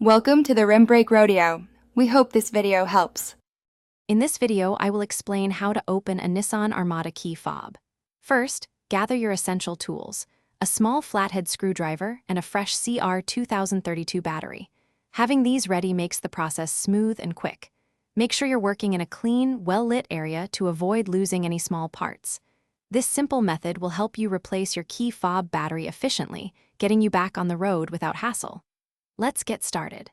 Welcome to the Rim Break Rodeo. We hope this video helps. In this video, I will explain how to open a Nissan Armada key fob. First, gather your essential tools: a small flathead screwdriver and a fresh CR 2032 battery. Having these ready makes the process smooth and quick. Make sure you're working in a clean, well-lit area to avoid losing any small parts. This simple method will help you replace your key fob battery efficiently, getting you back on the road without hassle. Let's get started.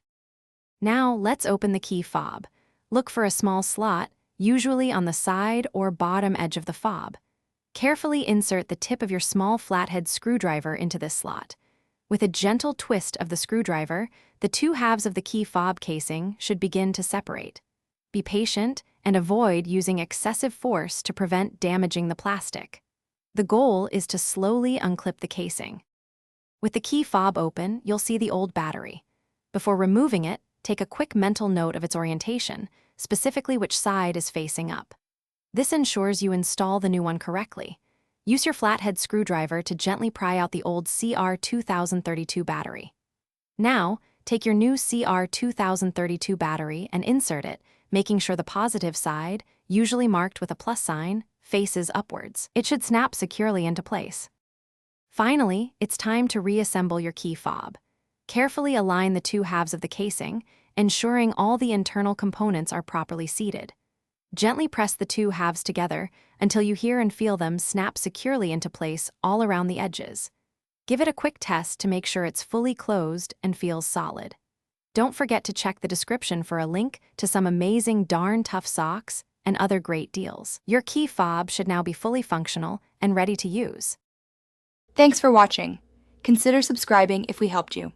Now, let's open the key fob. Look for a small slot, usually on the side or bottom edge of the fob. Carefully insert the tip of your small flathead screwdriver into this slot. With a gentle twist of the screwdriver, the two halves of the key fob casing should begin to separate. Be patient and avoid using excessive force to prevent damaging the plastic. The goal is to slowly unclip the casing. With the key fob open, you'll see the old battery. Before removing it, take a quick mental note of its orientation, specifically which side is facing up. This ensures you install the new one correctly. Use your flathead screwdriver to gently pry out the old CR 2032 battery. Now, take your new CR 2032 battery and insert it, making sure the positive side, usually marked with a plus sign, faces upwards. It should snap securely into place. Finally, it's time to reassemble your key fob. Carefully align the two halves of the casing, ensuring all the internal components are properly seated. Gently press the two halves together until you hear and feel them snap securely into place all around the edges. Give it a quick test to make sure it's fully closed and feels solid. Don't forget to check the description for a link to some amazing darn tough socks and other great deals. Your key fob should now be fully functional and ready to use. Thanks for watching. Consider subscribing if we helped you.